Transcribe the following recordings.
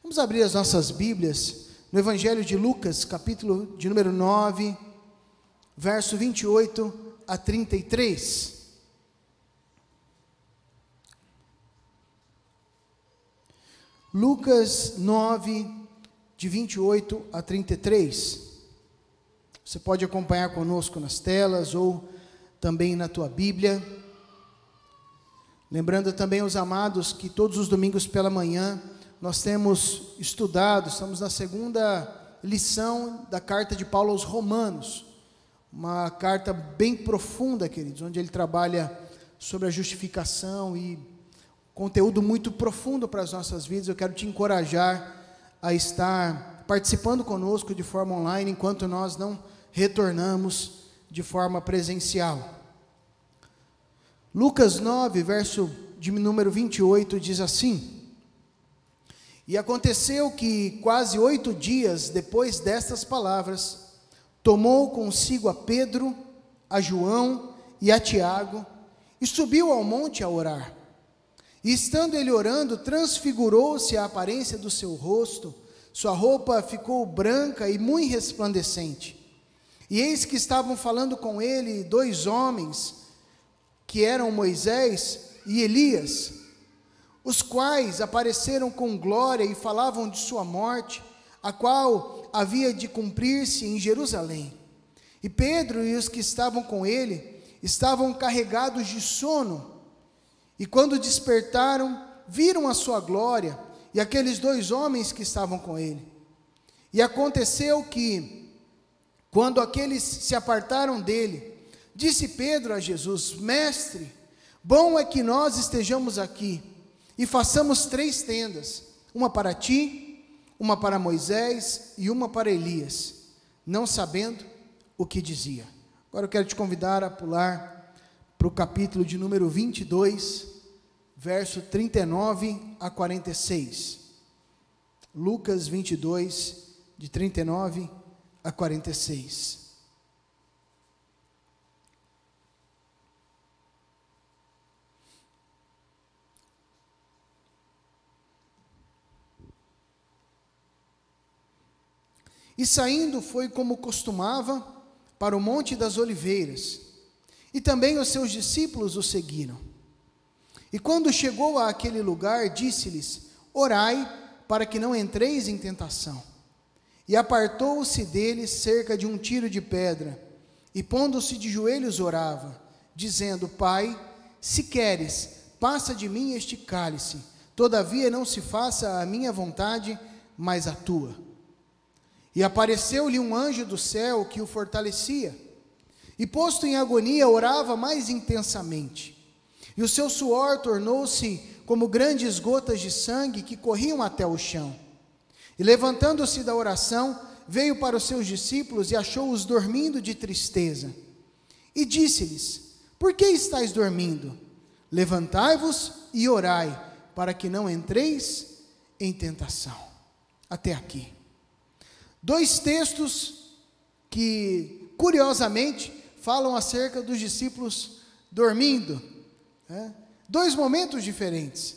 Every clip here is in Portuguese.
Vamos abrir as nossas Bíblias no Evangelho de Lucas, capítulo de número 9, verso 28 a 33. Lucas 9, de 28 a 33. Você pode acompanhar conosco nas telas ou também na tua Bíblia. Lembrando também aos amados que todos os domingos pela manhã nós temos estudado, estamos na segunda lição da carta de Paulo aos Romanos. Uma carta bem profunda, queridos, onde ele trabalha sobre a justificação e conteúdo muito profundo para as nossas vidas. Eu quero te encorajar a estar participando conosco de forma online, enquanto nós não retornamos de forma presencial. Lucas 9, verso de número 28, diz assim: E aconteceu que quase 8 dias depois destas palavras, tomou consigo a Pedro, a João e a Tiago, e subiu ao monte a orar. E estando ele orando, transfigurou-se a aparência do seu rosto, sua roupa ficou branca e muito resplandecente. E eis que estavam falando com ele 2 homens, que eram Moisés e Elias, os quais apareceram com glória e falavam de sua morte, a qual havia de cumprir-se em Jerusalém. E Pedro e os que estavam com ele estavam carregados de sono, e quando despertaram, viram a sua glória e aqueles 2 homens que estavam com ele. E aconteceu que, quando aqueles se apartaram dele, disse Pedro a Jesus: Mestre, bom é que nós estejamos aqui, e façamos 3 tendas, uma para ti, uma para Moisés e uma para Elias, não sabendo o que dizia. Agora eu quero te convidar a pular para o capítulo de número 22, verso 39 a 46. Lucas 22, de 39 a 46. E saindo foi como costumava para o Monte das Oliveiras, e também os seus discípulos o seguiram. E quando chegou àquele lugar, disse-lhes: Orai, para que não entreis em tentação. E apartou-se deles cerca de 1 tiro de pedra, e pondo-se de joelhos orava, dizendo: Pai, se queres, passa de mim este cálice, todavia não se faça a minha vontade, mas a tua. E apareceu-lhe um anjo do céu que o fortalecia, e posto em agonia, orava mais intensamente. E o seu suor tornou-se como grandes gotas de sangue que corriam até o chão. E levantando-se da oração, veio para os seus discípulos e achou-os dormindo de tristeza. E disse-lhes: Por que estáis dormindo? Levantai-vos e orai, para que não entreis em tentação. Até aqui. 2 textos que, curiosamente, falam acerca dos discípulos dormindo. 2 momentos diferentes.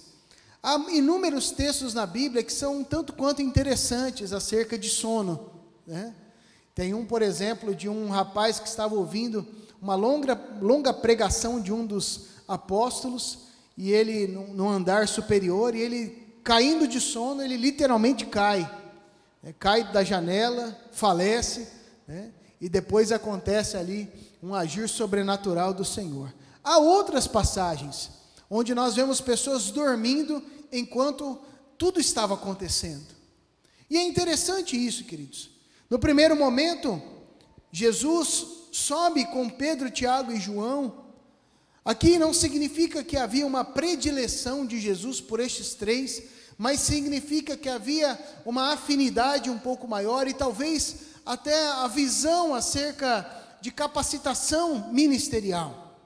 Há inúmeros textos na Bíblia que são tanto quanto interessantes acerca de sono. Tem um, por exemplo, de um rapaz que estava ouvindo uma longa pregação de um dos apóstolos, e ele, no andar superior, e ele, caindo de sono, ele literalmente cai. Cai da janela, falece, e depois acontece ali um agir sobrenatural do Senhor. Há outras passagens, onde nós vemos pessoas dormindo enquanto tudo estava acontecendo. E é interessante isso, queridos. No primeiro momento, Jesus sobe com Pedro, Tiago e João. Aqui não significa que havia uma predileção de Jesus por estes 3, mas significa que havia uma afinidade um pouco maior e talvez até a visão acerca de capacitação ministerial.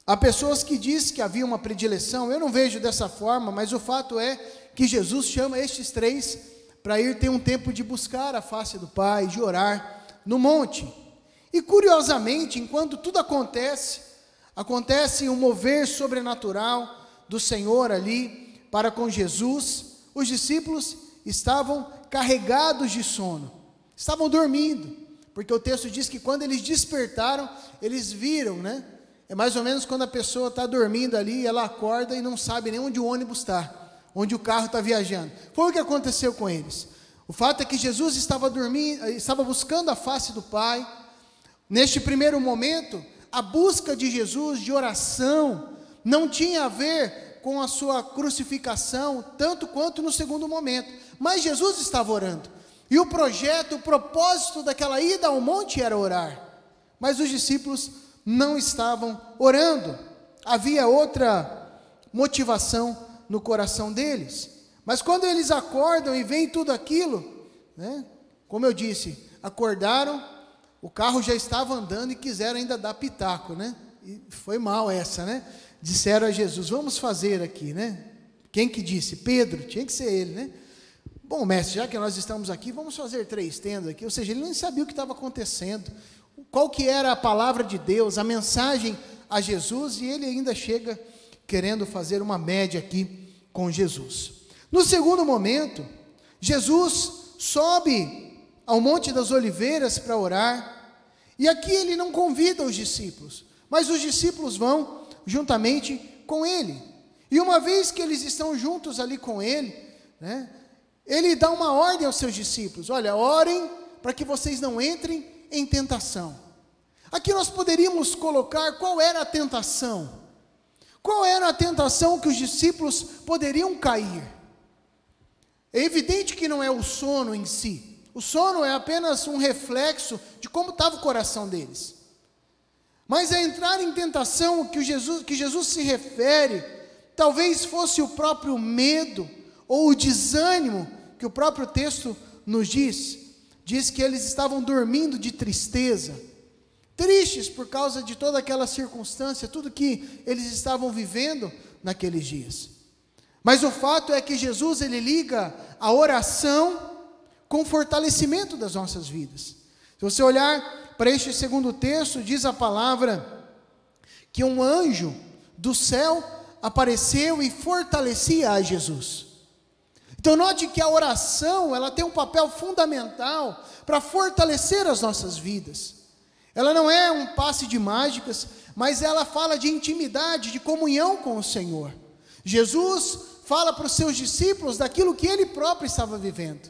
Há pessoas que dizem que havia uma predileção, eu não vejo dessa forma, mas o fato é que Jesus chama estes 3 para ir ter um tempo de buscar a face do Pai, de orar no monte. E curiosamente, enquanto tudo acontece um mover sobrenatural do Senhor ali, para com Jesus, os discípulos estavam carregados de sono, estavam dormindo, porque o texto diz que quando eles despertaram, eles viram, né? É mais ou menos quando a pessoa está dormindo ali, ela acorda e não sabe nem onde o ônibus está, onde o carro está viajando. Foi o que aconteceu com eles. O fato é que Jesus estava dormindo, estava buscando a face do Pai. Neste primeiro momento, a busca de Jesus, de oração, não tinha a ver com a sua crucificação, tanto quanto no segundo momento. Mas Jesus estava orando. E o projeto, o propósito daquela ida ao monte era orar. Mas os discípulos não estavam orando. Havia outra motivação no coração deles. Mas quando eles acordam e veem tudo aquilo, né, como eu disse, acordaram, o carro já estava andando e quiseram ainda dar pitaco, né? E foi mal essa, né? Disseram a Jesus, vamos fazer aqui, né? Quem que disse? Pedro, tinha que ser ele, né? Bom, mestre, já que nós estamos aqui, vamos fazer 3 tendas aqui. Ou seja, ele nem sabia o que estava acontecendo, qual que era a palavra de Deus, a mensagem a Jesus, e ele ainda chega querendo fazer uma média aqui com Jesus. No segundo momento, Jesus sobe ao Monte das Oliveiras para orar, e aqui ele não convida os discípulos, mas os discípulos vão juntamente com ele. E uma vez que eles estão juntos ali com ele, né, ele dá uma ordem aos seus discípulos: olha, orem para que vocês não entrem em tentação. Aqui nós poderíamos colocar qual era a tentação. Qual era a tentação que os discípulos poderiam cair? É evidente que não é o sono em si. O sono é apenas um reflexo de como estava o coração deles. Mas a entrar em tentação que Jesus se refere, talvez fosse o próprio medo ou o desânimo que o próprio texto nos diz. Diz que eles estavam dormindo de tristeza, tristes por causa de toda aquela circunstância, tudo que eles estavam vivendo naqueles dias. Mas o fato é que Jesus, ele liga a oração com o fortalecimento das nossas vidas. Se você olhar para este segundo texto, diz a palavra que um anjo do céu apareceu e fortalecia a Jesus. Então note que a oração, ela tem um papel fundamental para fortalecer as nossas vidas. Ela não é um passe de mágicas, mas ela fala de intimidade, de comunhão com o Senhor. Jesus fala para os seus discípulos daquilo que ele próprio estava vivendo.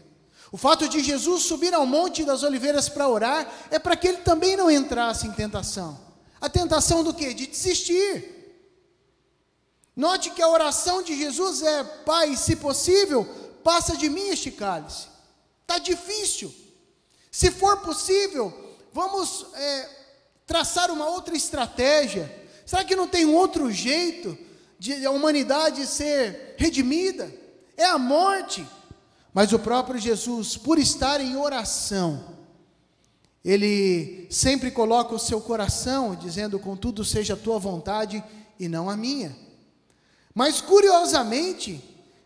O fato de Jesus subir ao Monte das Oliveiras para orar, é para que ele também não entrasse em tentação. A tentação do quê? De desistir. Note que a oração de Jesus é: Pai, se possível, passa de mim este cálice. Está difícil. Se for possível, vamos traçar uma outra estratégia. Será que não tem um outro jeito de a humanidade ser redimida? É a morte. Mas o próprio Jesus, por estar em oração, ele sempre coloca o seu coração, dizendo: contudo seja a tua vontade e não a minha. Mas curiosamente,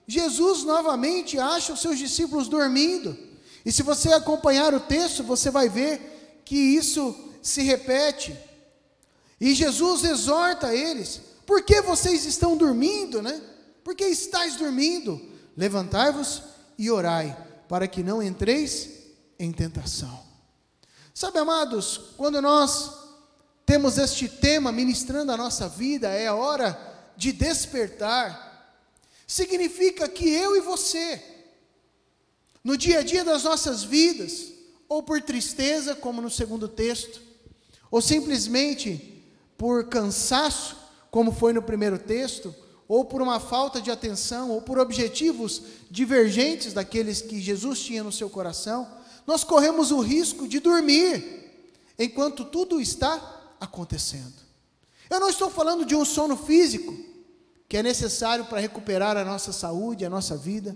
Jesus novamente acha os seus discípulos dormindo. E se você acompanhar o texto, você vai ver que isso se repete. E Jesus exorta eles: por que vocês estão dormindo, né? Por que estáis dormindo? Levantai-vos e orai, para que não entreis em tentação. Sabe, amados, quando nós temos este tema ministrando a nossa vida, é a hora de despertar. Significa que eu e você, no dia a dia das nossas vidas, ou por tristeza, como no segundo texto, ou simplesmente por cansaço, como foi no primeiro texto, ou por uma falta de atenção, ou por objetivos divergentes daqueles que Jesus tinha no seu coração, nós corremos o risco de dormir, enquanto tudo está acontecendo. Eu não estou falando de um sono físico, que é necessário para recuperar a nossa saúde, a nossa vida,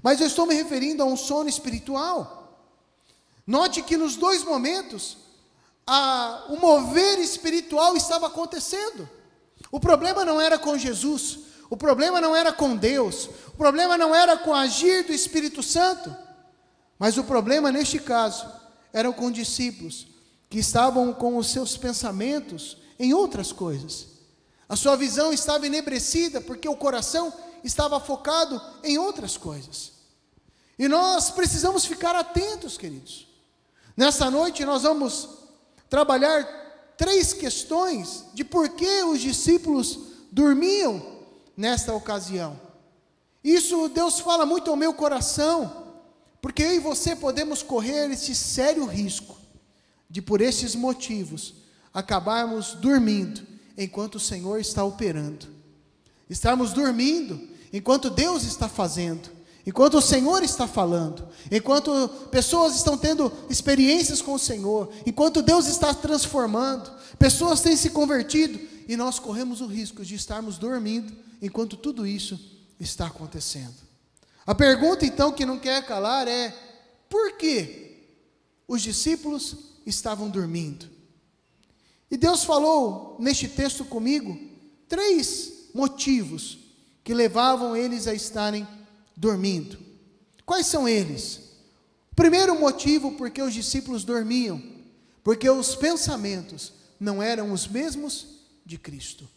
mas eu estou me referindo a um sono espiritual. Note que nos dois momentos, o mover espiritual estava acontecendo. O problema não era com Jesus, o problema não era com Deus, o problema não era com o agir do Espírito Santo, mas o problema neste caso era com discípulos que estavam com os seus pensamentos em outras coisas. A sua visão estava enebrecida porque o coração estava focado em outras coisas. E nós precisamos ficar atentos, queridos. Nessa noite nós vamos trabalhar 3 questões de por que os discípulos dormiam nesta ocasião. Isso Deus fala muito ao meu coração, porque eu e você podemos correr esse sério risco de, por esses motivos, acabarmos dormindo enquanto o Senhor está operando. Estarmos dormindo enquanto Deus está fazendo, enquanto o Senhor está falando, enquanto pessoas estão tendo experiências com o Senhor, enquanto Deus está transformando, pessoas têm se convertido, e nós corremos o risco de estarmos dormindo enquanto tudo isso está acontecendo. A pergunta então que não quer calar é: por que os discípulos estavam dormindo? E Deus falou neste texto comigo 3 motivos que levavam eles a estarem dormindo. Quais são eles? O primeiro motivo por que os discípulos dormiam, porque os pensamentos não eram os mesmos de Cristo.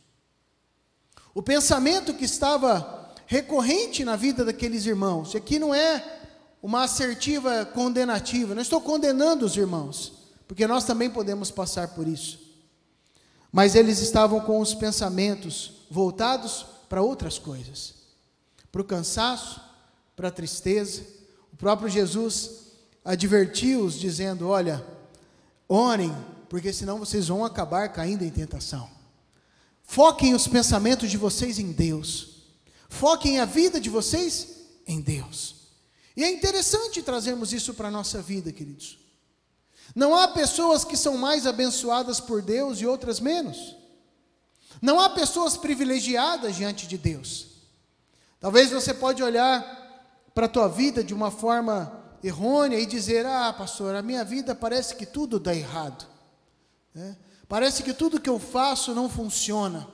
O pensamento que estava recorrente na vida daqueles irmãos, e aqui não é uma assertiva condenativa, não estou condenando os irmãos, porque nós também podemos passar por isso, mas eles estavam com os pensamentos voltados para outras coisas, para o cansaço, para a tristeza. O próprio Jesus advertiu-os dizendo: olha, orem, porque senão vocês vão acabar caindo em tentação. Foquem os pensamentos de vocês em Deus, foquem a vida de vocês em Deus. E é interessante trazermos isso para a nossa vida, queridos. Não há pessoas que são mais abençoadas por Deus e outras menos. Não há pessoas privilegiadas diante de Deus. Talvez você pode olhar para a tua vida de uma forma errônea e dizer: ah, pastor, a minha vida parece que tudo dá errado, né? Parece que tudo que eu faço não funciona.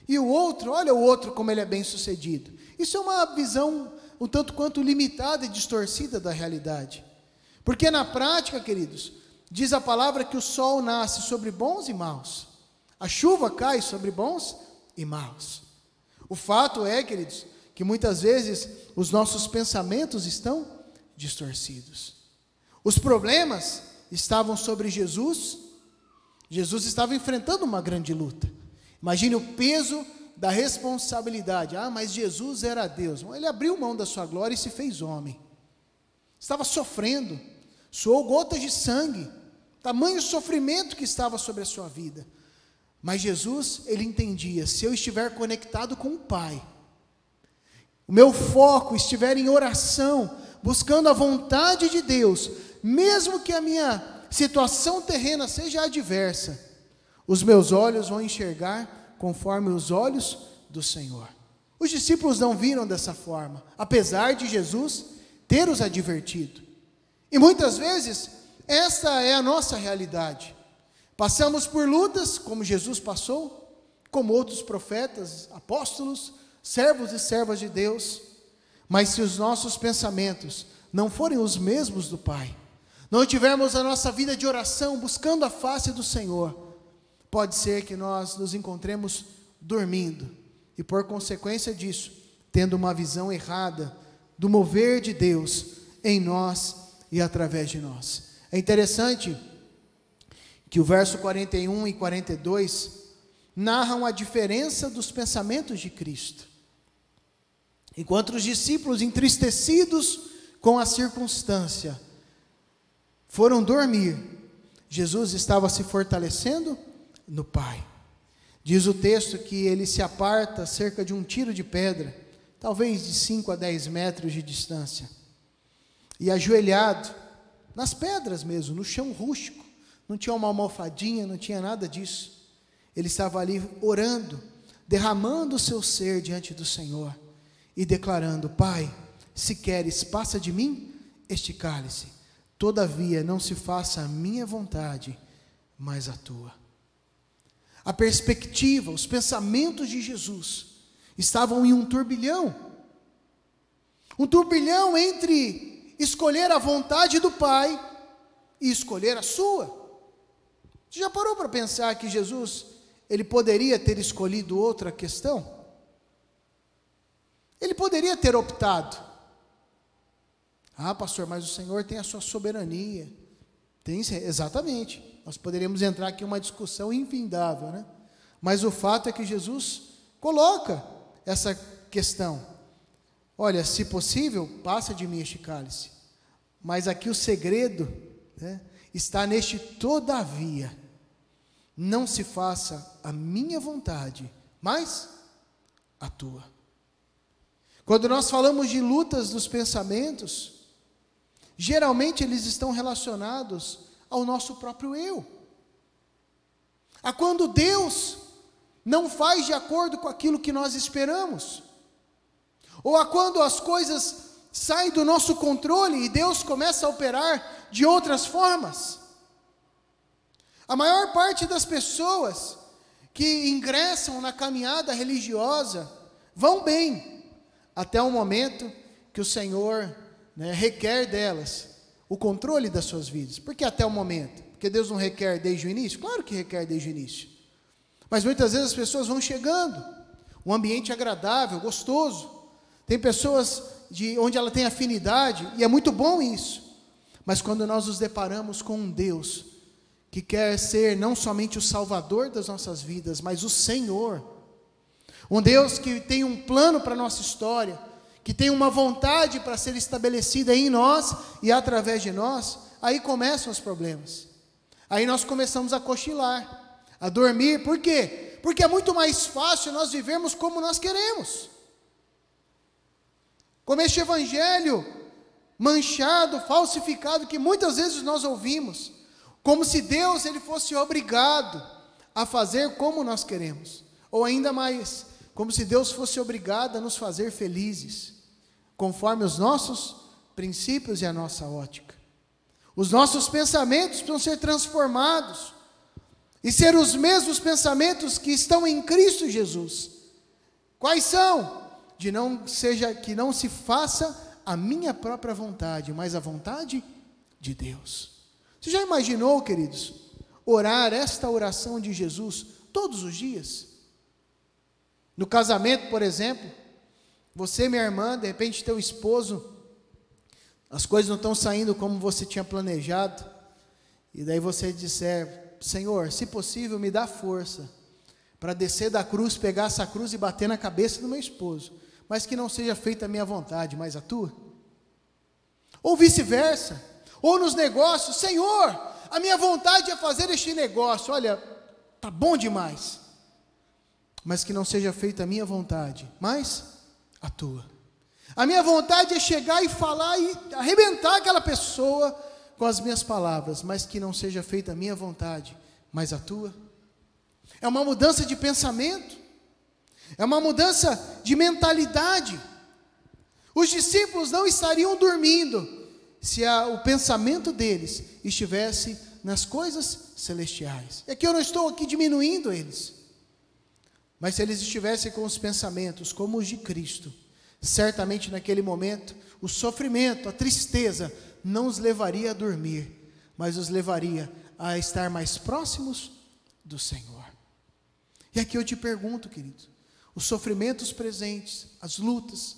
E o outro, olha o outro como ele é bem sucedido. Isso é uma visão um tanto quanto limitada e distorcida da realidade. Porque na prática, queridos, diz a palavra que o sol nasce sobre bons e maus. A chuva cai sobre bons e maus. O fato é, queridos, que muitas vezes os nossos pensamentos estão distorcidos. Os problemas estavam sobre Jesus. Jesus estava enfrentando uma grande luta. Imagine o peso da responsabilidade. Ah, mas Jesus era Deus. Ele abriu mão da sua glória e se fez homem. Estava sofrendo, suou gotas de sangue, tamanho sofrimento que estava sobre a sua vida. Mas Jesus, ele entendia: se eu estiver conectado com o Pai, o meu foco estiver em oração, buscando a vontade de Deus, mesmo que a minha situação terrena seja adversa, os meus olhos vão enxergar conforme os olhos do Senhor. Os discípulos não viram dessa forma, apesar de Jesus ter os advertido. E muitas vezes, essa é a nossa realidade. Passamos por lutas, como Jesus passou, como outros profetas, apóstolos, servos e servas de Deus, mas se os nossos pensamentos não forem os mesmos do Pai, não tivermos a nossa vida de oração buscando a face do Senhor, pode ser que nós nos encontremos dormindo e, por consequência disso, tendo uma visão errada do mover de Deus em nós e através de nós. É interessante que o verso 41 e 42 narram a diferença dos pensamentos de Cristo. Enquanto os discípulos, entristecidos com a circunstância, foram dormir, Jesus estava se fortalecendo no Pai. Diz o texto que ele se aparta cerca de um tiro de pedra, talvez de 5 a 10 metros de distância, e ajoelhado, nas pedras mesmo, no chão rústico, não tinha uma almofadinha, não tinha nada disso. Ele estava ali orando, derramando o seu ser diante do Senhor e declarando: Pai, se queres, passa de mim este cálice, todavia não se faça a minha vontade, mas a tua. A perspectiva, os pensamentos de Jesus estavam em um turbilhão entre escolher a vontade do Pai e escolher a sua. Você já parou para pensar que Jesus, ele poderia ter escolhido outra questão? Ele poderia ter optado. Ah, pastor, mas o Senhor tem a sua soberania. Tem, exatamente. Nós poderíamos entrar aqui em uma discussão infindável, né? Mas o fato é que Jesus coloca essa questão. Olha, se possível, passa de mim este cálice. Mas aqui o segredo, né, está neste todavia. Não se faça a minha vontade, mas a tua. Quando nós falamos de lutas dos pensamentos, geralmente eles estão relacionados ao nosso próprio eu. A quando Deus não faz de acordo com aquilo que nós esperamos. Ou a quando as coisas saem do nosso controle e Deus começa a operar de outras formas. A maior parte das pessoas que ingressam na caminhada religiosa vão bem, até o momento que o Senhor, né, requer delas o controle das suas vidas. Por que até o momento? Porque Deus não requer desde o início? Claro que requer desde o início. Mas muitas vezes as pessoas vão chegando, um ambiente agradável, gostoso. Tem pessoas onde ela tem afinidade, e é muito bom isso. Mas quando nós nos deparamos com um Deus que quer ser não somente o Salvador das nossas vidas, mas o Senhor, um Deus que tem um plano para a nossa história, que tem uma vontade para ser estabelecida em nós e através de nós, aí começam os problemas. Aí nós começamos a cochilar, a dormir. Por quê? Porque é muito mais fácil nós vivermos como nós queremos. Como este evangelho manchado, falsificado, que muitas vezes nós ouvimos, como se Deus ele fosse obrigado a fazer como nós queremos, ou ainda mais, como se Deus fosse obrigado a nos fazer felizes, conforme os nossos princípios e a nossa ótica. Os nossos pensamentos precisam ser transformados, e ser os mesmos pensamentos que estão em Cristo Jesus. Quais são? Que não se faça a minha própria vontade, mas a vontade de Deus. Você já imaginou, queridos, orar esta oração de Jesus todos os dias? No casamento, por exemplo, você, minha irmã, de repente teu esposo, as coisas não estão saindo como você tinha planejado, e daí você disser: Senhor, se possível, me dá força para descer da cruz, pegar essa cruz e bater na cabeça do meu esposo, mas que não seja feita a minha vontade, mas a tua. Ou vice-versa, ou nos negócios: Senhor, a minha vontade é fazer este negócio, olha, tá bom demais, mas que não seja feita a minha vontade, mas a tua. A minha vontade é chegar e falar e arrebentar aquela pessoa com as minhas palavras, mas que não seja feita a minha vontade, mas a tua. É uma mudança de pensamento, é uma mudança de mentalidade. Os discípulos não estariam dormindo se o pensamento deles estivesse nas coisas celestiais. É que eu não estou aqui diminuindo eles, mas se eles estivessem com os pensamentos como os de Cristo, certamente naquele momento o sofrimento, a tristeza não os levaria a dormir, mas os levaria a estar mais próximos do Senhor. E aqui eu te pergunto, querido, os sofrimentos presentes, as lutas,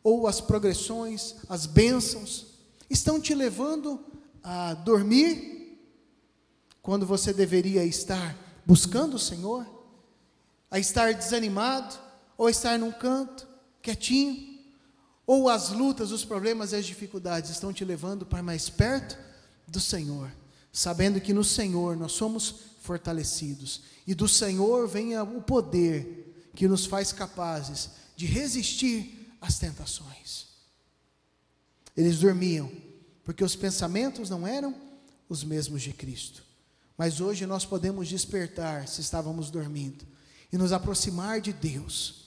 ou as progressões, as bênçãos, estão te levando a dormir, quando você deveria estar buscando o Senhor, a estar desanimado, ou a estar num canto, quietinho, ou as lutas, os problemas e as dificuldades estão te levando para mais perto do Senhor, sabendo que no Senhor nós somos fortalecidos, e do Senhor vem o poder que nos faz capazes de resistir às tentações. Eles dormiam, porque os pensamentos não eram os mesmos de Cristo, mas hoje nós podemos despertar, se estávamos dormindo, e nos aproximar de Deus,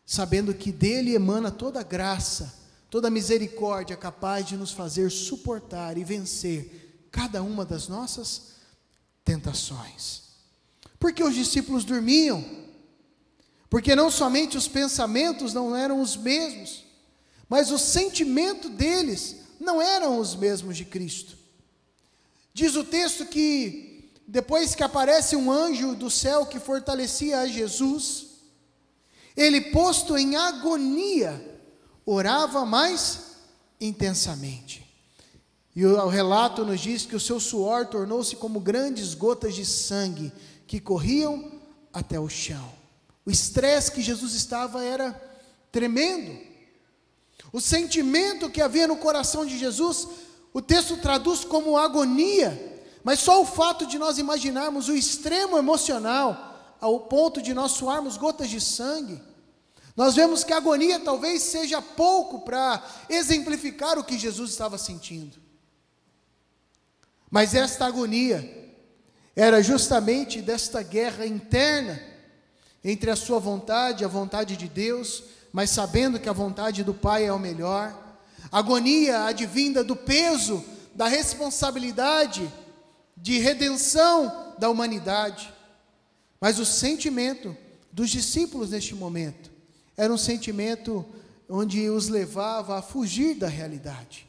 sabendo que dele emana toda a graça, toda a misericórdia capaz de nos fazer suportar e vencer cada uma das nossas tentações. Porque os discípulos dormiam? Porque não somente os pensamentos não eram os mesmos, mas o sentimento deles não eram os mesmos de Cristo. Diz o texto que depois que aparece um anjo do céu que fortalecia a Jesus, Ele, posto em agonia, orava mais intensamente. E o relato nos diz que o seu suor tornou-se como grandes gotas de sangue que corriam até o chão. O estresse que Jesus estava era tremendo. O sentimento que havia no coração de Jesus, o texto traduz como agonia, mas só o fato de nós imaginarmos o extremo emocional, ao ponto de nós suarmos gotas de sangue, nós vemos que a agonia talvez seja pouco para exemplificar o que Jesus estava sentindo. Mas esta agonia era justamente desta guerra interna entre a sua vontade e a vontade de Deus, mas sabendo que a vontade do Pai é o melhor. Agonia advinda do peso, da responsabilidade de redenção da humanidade. Mas o sentimento dos discípulos neste momento era um sentimento onde os levava a fugir da realidade.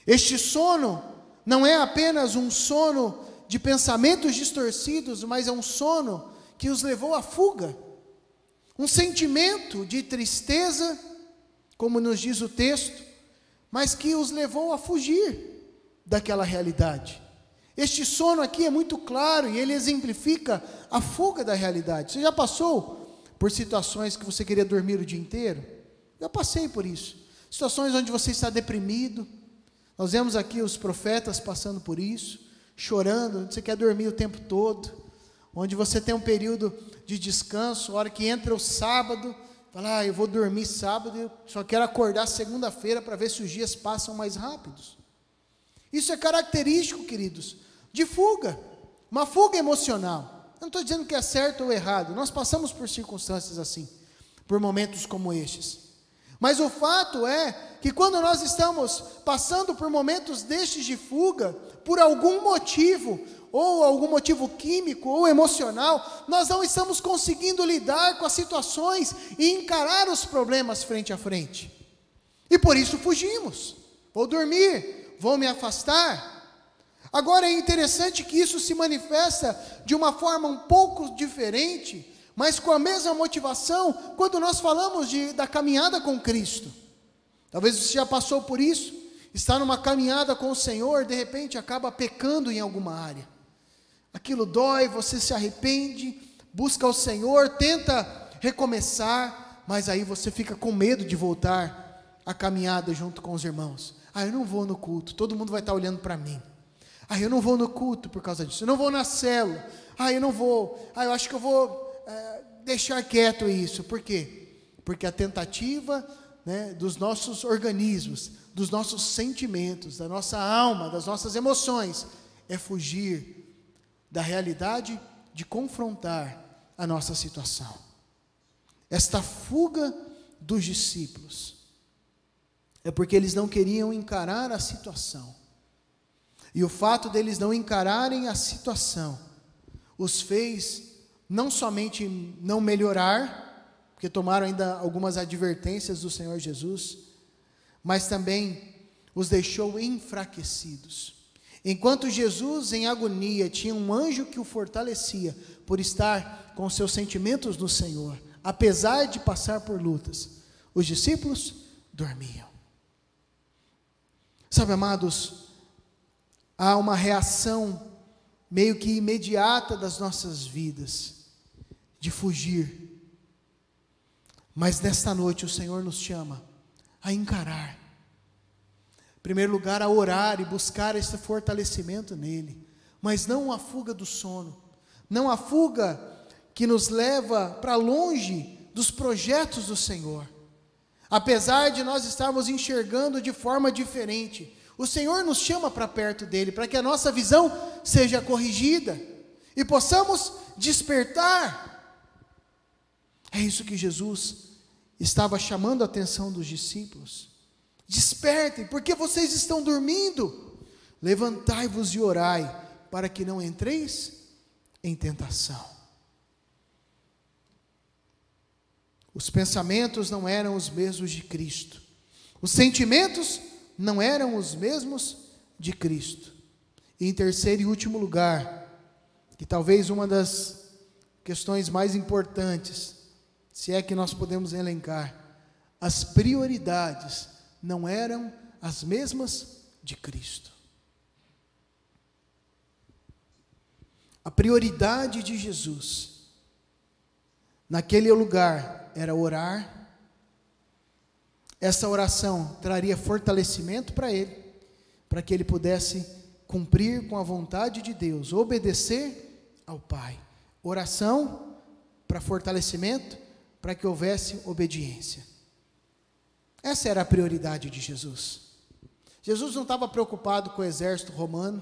Este sono não é apenas um sono de pensamentos distorcidos, mas é um sono que os levou à fuga. Um sentimento de tristeza, como nos diz o texto, mas que os levou a fugir daquela realidade. Este sono aqui é muito claro e ele exemplifica a fuga da realidade. Você já passou por situações que você queria dormir o dia inteiro? Eu passei por isso. Situações onde você está deprimido. Nós vemos aqui os profetas passando por isso, chorando, onde você quer dormir o tempo todo, onde você tem um período de descanso, a hora que entra o sábado, fala, eu vou dormir sábado, eu só quero acordar segunda-feira para ver se os dias passam mais rápidos. Isso é característico, queridos, de fuga, uma fuga emocional. Eu não estou dizendo que é certo ou errado, nós passamos por circunstâncias assim, por momentos como estes. Mas o fato é que quando nós estamos passando por momentos destes de fuga, por algum motivo, ou algum motivo químico ou emocional, nós não estamos conseguindo lidar com as situações e encarar os problemas frente a frente. E por isso fugimos. Vou dormir, vou me afastar. Agora é interessante que isso se manifesta de uma forma um pouco diferente, mas com a mesma motivação, quando nós falamos da caminhada com Cristo. Talvez você já passou por isso, está numa caminhada com o Senhor, de repente acaba pecando em alguma área. Aquilo dói, você se arrepende, busca o Senhor, tenta recomeçar, mas aí você fica com medo de voltar à caminhada junto com os irmãos. Eu não vou no culto, todo mundo vai estar olhando para mim. Eu não vou no culto por causa disso, eu não vou na célula. Eu não vou, eu acho que eu vou deixar quieto isso. Por quê? Porque a tentativa, dos nossos organismos, dos nossos sentimentos, da nossa alma, das nossas emoções, é fugir da realidade de confrontar a nossa situação. Esta fuga dos discípulos é porque eles não queriam encarar a situação. E o fato deles não encararem a situação os fez não somente não melhorar, porque tomaram ainda algumas advertências do Senhor Jesus, mas também os deixou enfraquecidos. Enquanto Jesus, em agonia, tinha um anjo que o fortalecia por estar com seus sentimentos no Senhor, apesar de passar por lutas, os discípulos dormiam. Sabe, amados, há uma reação meio que imediata das nossas vidas, de fugir. Mas nesta noite o Senhor nos chama a encarar. Em primeiro lugar, a orar e buscar esse fortalecimento nele, mas não a fuga do sono, não a fuga que nos leva para longe dos projetos do Senhor. Apesar de nós estarmos enxergando de forma diferente, o Senhor nos chama para perto dele, para que a nossa visão seja corrigida e possamos despertar. É isso que Jesus estava chamando a atenção dos discípulos. Despertem, porque vocês estão dormindo. Levantai-vos e orai, para que não entreis em tentação. Os pensamentos não eram os mesmos de Cristo. Os sentimentos não eram os mesmos de Cristo. E em terceiro e último lugar, que talvez uma das questões mais importantes, se é que nós podemos elencar, as prioridades não eram as mesmas de Cristo. A prioridade de Jesus naquele lugar era orar. Essa oração traria fortalecimento para ele, para que ele pudesse cumprir com a vontade de Deus, obedecer ao Pai. Oração para fortalecimento, para que houvesse obediência. Essa era a prioridade de Jesus. Jesus não estava preocupado com o exército romano.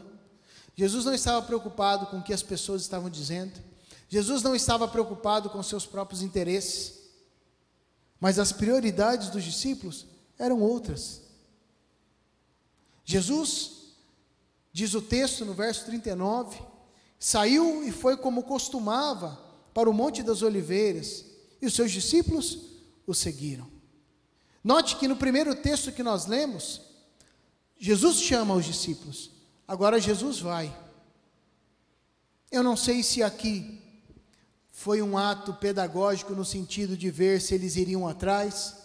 Jesus não estava preocupado com o que as pessoas estavam dizendo. Jesus não estava preocupado com seus próprios interesses. Mas as prioridades dos discípulos eram outras. Jesus, diz o texto no verso 39, saiu e foi como costumava para o Monte das Oliveiras, e os seus discípulos o seguiram. Note que no primeiro texto que nós lemos, Jesus chama os discípulos, agora Jesus vai. Eu não sei se aqui foi um ato pedagógico no sentido de ver se eles iriam atrás,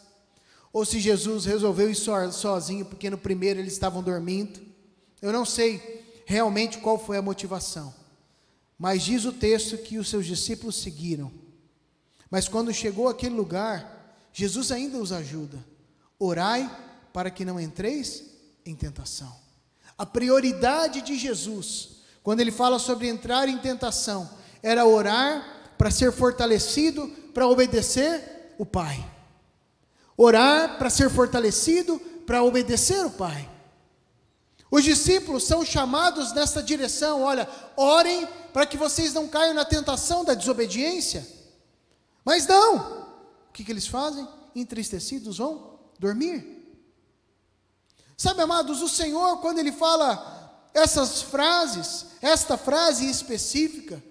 ou se Jesus resolveu ir sozinho, porque no primeiro eles estavam dormindo. Eu não sei realmente qual foi a motivação, mas diz o texto que os seus discípulos seguiram. Mas quando chegou àquele lugar, Jesus ainda os ajuda. Orai para que não entreis em tentação. A prioridade de Jesus, quando ele fala sobre entrar em tentação, era orar para ser fortalecido, para obedecer o Pai. Orar para ser fortalecido, para obedecer o Pai. Os discípulos são chamados nessa direção, olha, orem para que vocês não caiam na tentação da desobediência. Mas não, o que eles fazem? Entristecidos vão dormir. Sabe, amados, o Senhor, quando Ele fala essas frases, esta frase específica,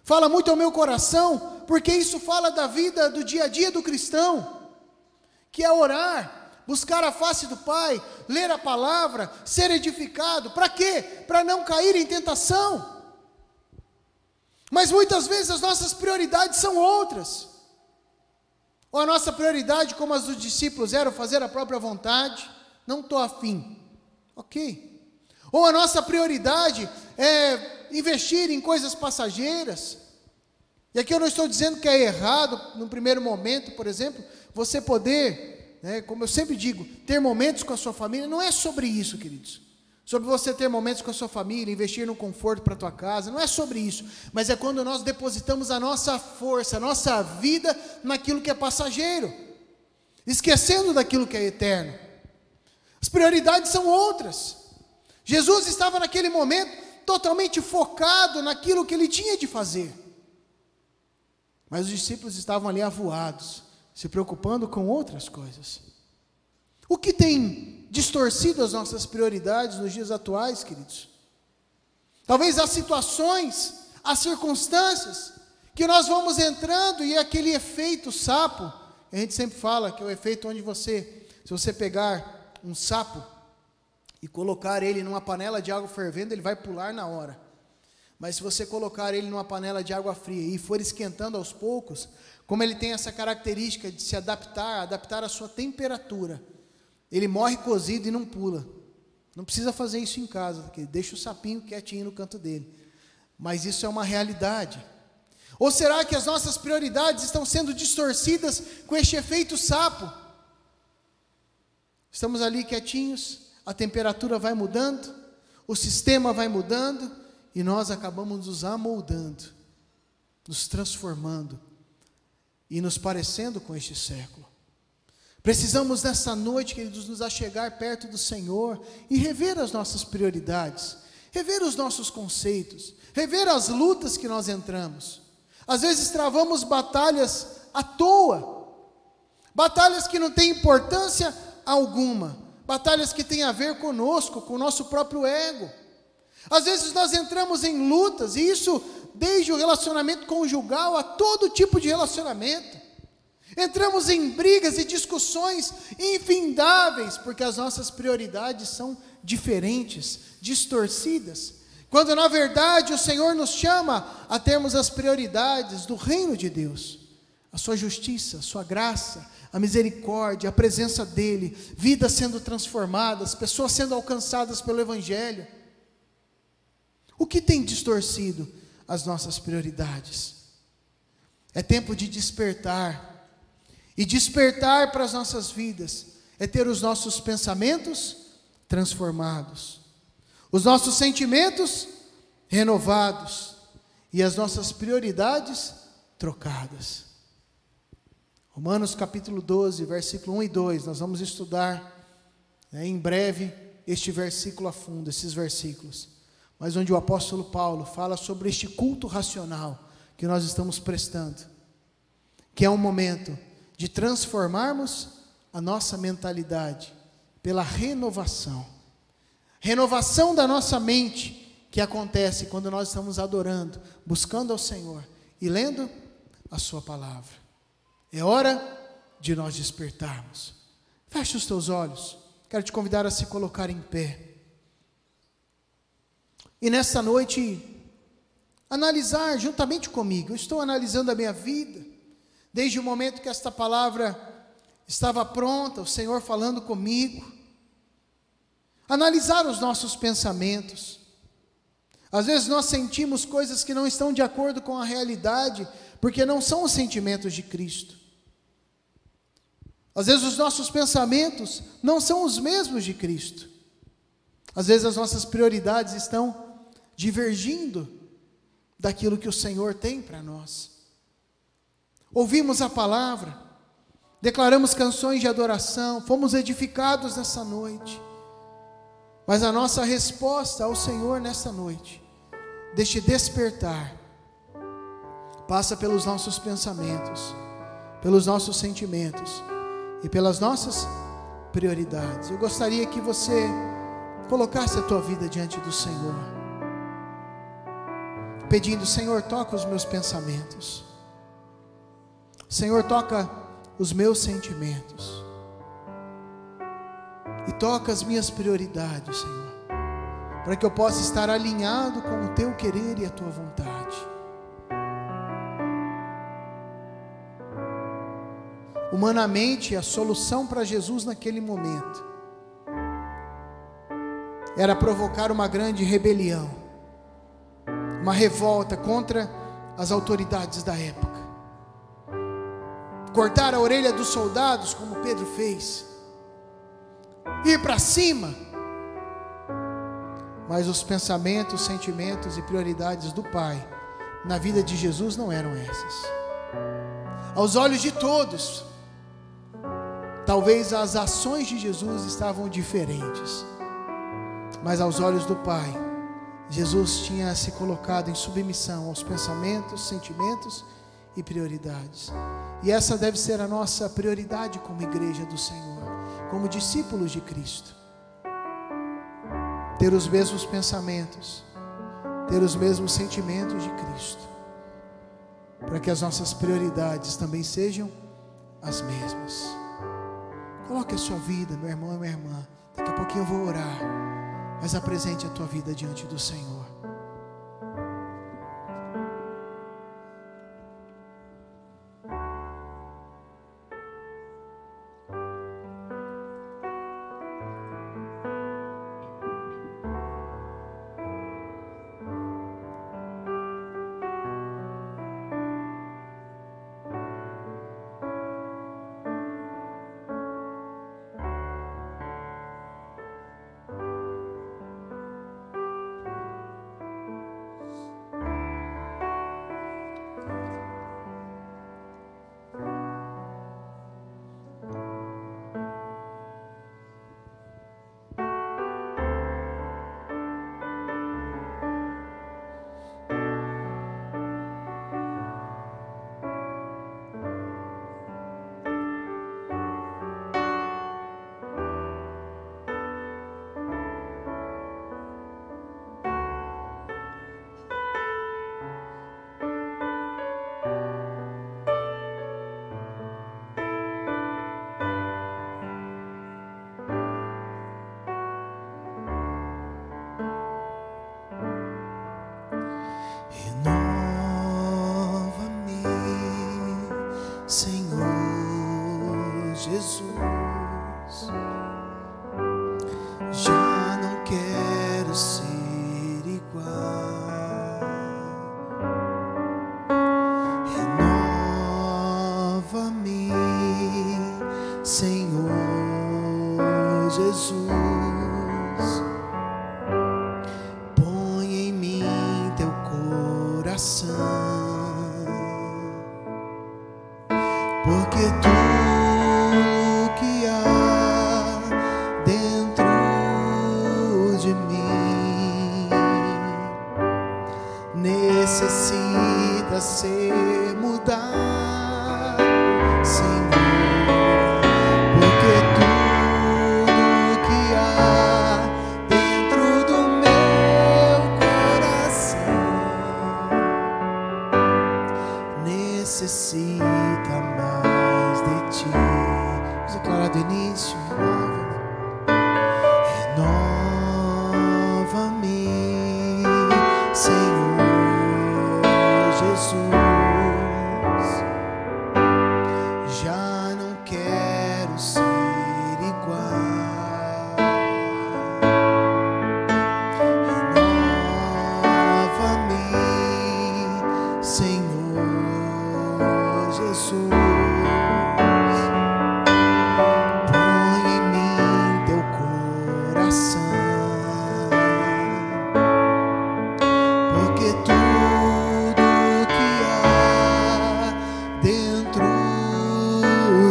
fala muito ao meu coração, porque isso fala da vida do dia a dia do cristão, que é orar, buscar a face do Pai, ler a palavra, ser edificado. Para quê? Para não cair em tentação. Mas muitas vezes as nossas prioridades são outras. Ou a nossa prioridade, como as dos discípulos, era fazer a própria vontade, não estou afim. Ok. Ou a nossa prioridade é investir em coisas passageiras. E aqui eu não estou dizendo que é errado, no primeiro momento, por exemplo, você poder, como eu sempre digo, ter momentos com a sua família. Não é sobre isso, queridos. Sobre você ter momentos com a sua família, investir no conforto para a tua casa, não é sobre isso. Mas é quando nós depositamos a nossa força, a nossa vida naquilo que é passageiro, esquecendo daquilo que é eterno. As prioridades são outras. Jesus estava naquele momento totalmente focado naquilo que ele tinha de fazer. Mas os discípulos estavam ali avoados, se preocupando com outras coisas. O que tem distorcido as nossas prioridades nos dias atuais, queridos? Talvez as situações, as circunstâncias que nós vamos entrando, e aquele efeito sapo, a gente sempre fala que é o efeito onde se você pegar um sapo e colocar ele numa panela de água fervendo, ele vai pular na hora. Mas se você colocar ele numa panela de água fria e for esquentando aos poucos, como ele tem essa característica de se adaptar à sua temperatura, ele morre cozido e não pula. Não precisa fazer isso em casa, porque deixa o sapinho quietinho no canto dele. Mas isso é uma realidade. Ou será que as nossas prioridades estão sendo distorcidas com este efeito sapo? Estamos ali quietinhos, a temperatura vai mudando, o sistema vai mudando, e nós acabamos nos amoldando, nos transformando e nos parecendo com este século. Precisamos nessa noite, queridos, nos achegar perto do Senhor e rever as nossas prioridades, rever os nossos conceitos, rever as lutas que nós entramos. Às vezes travamos batalhas à toa, batalhas que não têm importância alguma, batalhas que têm a ver conosco, com o nosso próprio ego. Às vezes nós entramos em lutas, e isso desde o relacionamento conjugal a todo tipo de relacionamento. Entramos em brigas e discussões infindáveis, porque as nossas prioridades são diferentes, distorcidas. Quando na verdade o Senhor nos chama a termos as prioridades do reino de Deus, a sua justiça, a sua graça, a misericórdia, a presença dEle, vidas sendo transformadas, pessoas sendo alcançadas pelo Evangelho. O que tem distorcido as nossas prioridades? É tempo de despertar, e despertar para as nossas vidas é ter os nossos pensamentos transformados, os nossos sentimentos renovados e as nossas prioridades trocadas. Romanos capítulo 12, versículo 1 e 2, nós vamos estudar em breve este versículo a fundo, esses versículos, mas onde o apóstolo Paulo fala sobre este culto racional que nós estamos prestando, que é um momento de transformarmos a nossa mentalidade pela renovação da nossa mente, que acontece quando nós estamos adorando, buscando ao Senhor e lendo a sua palavra. É hora de nós despertarmos. Feche os teus olhos. Quero te convidar a se colocar em pé. E nesta noite, analisar juntamente comigo. Eu estou analisando a minha vida, desde o momento que esta palavra estava pronta, o Senhor falando comigo. Analisar os nossos pensamentos. Às vezes nós sentimos coisas que não estão de acordo com a realidade, porque não são os sentimentos de Cristo. Às vezes os nossos pensamentos não são os mesmos de Cristo. Às vezes as nossas prioridades estão divergindo daquilo que o Senhor tem para nós. Ouvimos a palavra, declaramos canções de adoração, fomos edificados nessa noite. Mas a nossa resposta ao Senhor nessa noite, deste despertar, passa pelos nossos pensamentos, pelos nossos sentimentos e pelas nossas prioridades. Eu gostaria que você colocasse a tua vida diante do Senhor, pedindo: Senhor, toca os meus pensamentos, Senhor, toca os meus sentimentos, e toca as minhas prioridades, Senhor, para que eu possa estar alinhado com o Teu querer e a Tua vontade. Humanamente, a solução para Jesus naquele momento era provocar uma grande rebelião, uma revolta contra as autoridades da época, cortar a orelha dos soldados, como Pedro fez, ir para cima. Mas os pensamentos, sentimentos e prioridades do Pai na vida de Jesus não eram essas. Aos olhos de todos, talvez as ações de Jesus estavam diferentes, mas aos olhos do Pai, Jesus tinha se colocado em submissão aos pensamentos, sentimentos e prioridades. E essa deve ser a nossa prioridade como igreja do Senhor, como discípulos de Cristo. Ter os mesmos pensamentos, ter os mesmos sentimentos de Cristo, para que as nossas prioridades também sejam as mesmas. Coloque a sua vida, meu irmão e minha irmã. Daqui a pouquinho eu vou orar, mas apresente a tua vida diante do Senhor. Jesus, põe em mim teu coração, porque tudo que há dentro de mim necessita ser mudado, Senhor, porque tudo que há dentro do meu coração necessita mais de ti. Vamos declarar do início: renova-me, Senhor Jesus. Já não quero ser igual. Renova-me, Senhor Jesus. Põe em mim teu coração, porque tudo que há dentro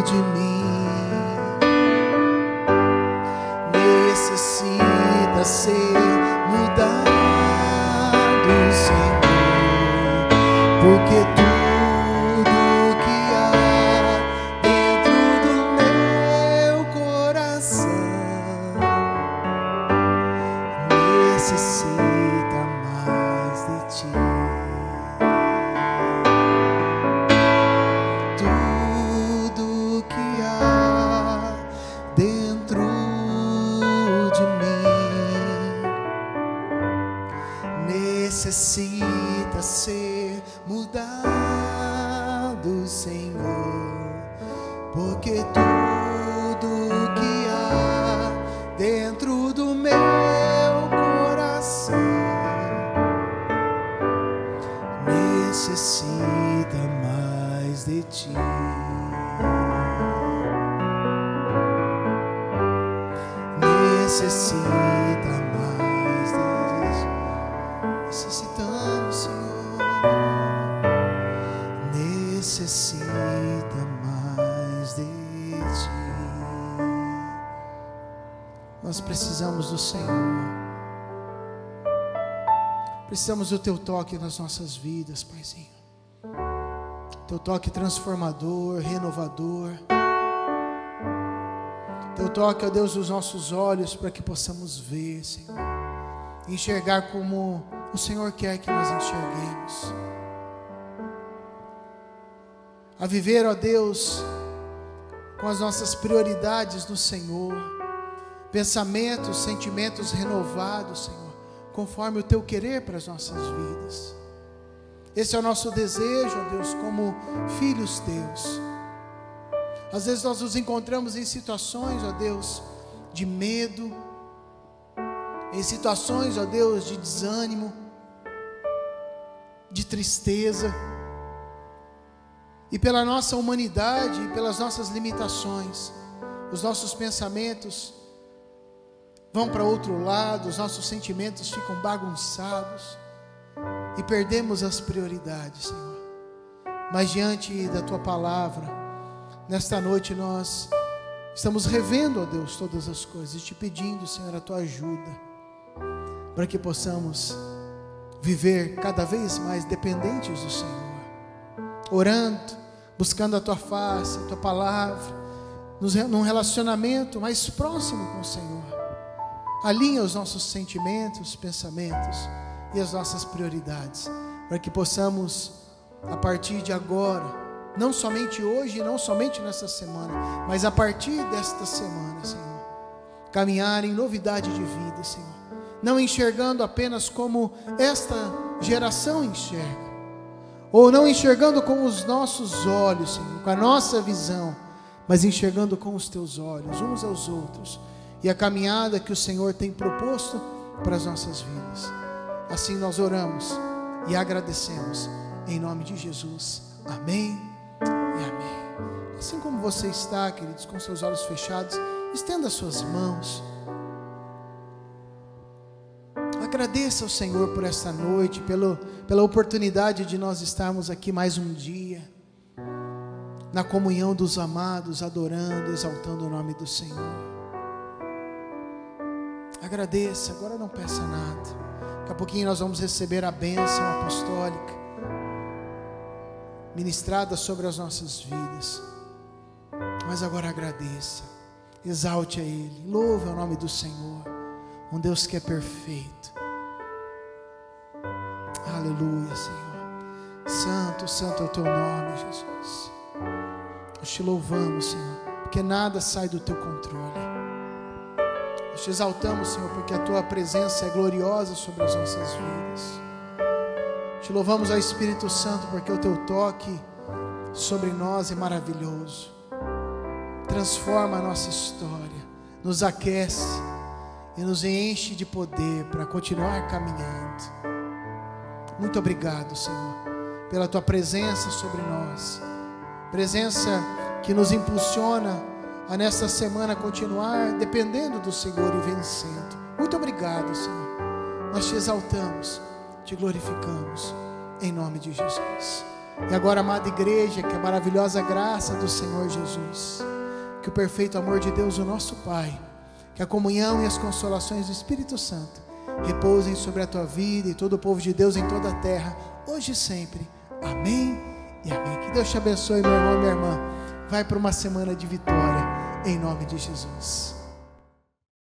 de mim necessita ser mudado, Senhor, porque tudo que há dentro do meu coração necessita mais de ti. Tudo que há dentro de mim necessita ser mudado, Senhor, porque tudo que há dentro do meu coração necessita mais de ti. Necessita mais de ti. Necessitamos, Senhor. Necessita mais de ti. Nós precisamos do Senhor. Precisamos do teu toque nas nossas vidas, Paizinho. Teu toque transformador, renovador. Teu toque, ó Deus, dos nossos olhos, para que possamos ver, Senhor, enxergar como o Senhor quer que nós enxerguemos. A viver, ó Deus, com as nossas prioridades no Senhor, pensamentos, sentimentos renovados, Senhor, conforme o teu querer para as nossas vidas. Esse é o nosso desejo, ó Deus, como filhos teus. Às vezes nós nos encontramos em situações, ó Deus, de medo, em situações, ó Deus, de desânimo, de tristeza, e pela nossa humanidade, e pelas nossas limitações, os nossos pensamentos vão para outro lado, os nossos sentimentos ficam bagunçados, e perdemos as prioridades, Senhor. Mas diante da tua palavra, nesta noite nós estamos revendo, ó Deus, todas as coisas e te pedindo, Senhor, a tua ajuda, para que possamos viver cada vez mais dependentes do Senhor, orando, buscando a tua face, a tua palavra, num relacionamento mais próximo com o Senhor. Alinha os nossos sentimentos, pensamentos e as nossas prioridades, para que possamos, a partir de agora, não somente hoje, não somente nesta semana, mas a partir desta semana, Senhor, caminhar em novidade de vida, Senhor, não enxergando apenas como esta geração enxerga, ou não enxergando com os nossos olhos, Senhor, com a nossa visão, mas enxergando com os teus olhos, uns aos outros, e a caminhada que o Senhor tem proposto para as nossas vidas. Assim nós oramos e agradecemos, em nome de Jesus, amém e amém. Assim como você está, queridos, com seus olhos fechados, Estenda as suas mãos. Agradeça ao Senhor por esta noite, pela oportunidade de nós estarmos aqui mais um dia, na comunhão dos amados, adorando, exaltando o nome do Senhor. Agradeça, agora não peça nada. Daqui a pouquinho nós vamos receber a bênção apostólica, ministrada sobre as nossas vidas. Mas agora agradeça, exalte a Ele, louve o nome do Senhor, um Deus que é perfeito. Aleluia, Senhor. Santo, santo é o teu nome, Jesus. Nós te louvamos, Senhor, porque nada sai do teu controle. Nós te exaltamos, Senhor, porque a tua presença é gloriosa sobre as nossas vidas. Te louvamos, ó Espírito Santo, porque o teu toque sobre nós é maravilhoso. Transforma a nossa história, nos aquece e nos enche de poder para continuar caminhando. Muito obrigado, Senhor, pela tua presença sobre nós, presença que nos impulsiona a nesta semana continuar dependendo do Senhor e vencendo. Muito obrigado, Senhor. Nós te exaltamos, te glorificamos, em nome de Jesus. E agora, amada igreja, que a maravilhosa graça do Senhor Jesus, que o perfeito amor de Deus, o nosso Pai, que a comunhão e as consolações do Espírito Santo repousem sobre a tua vida e todo o povo de Deus em toda a terra, hoje e sempre. Amém e amém. Que Deus te abençoe, meu irmão e minha irmã. Vai para uma semana de vitória, em nome de Jesus.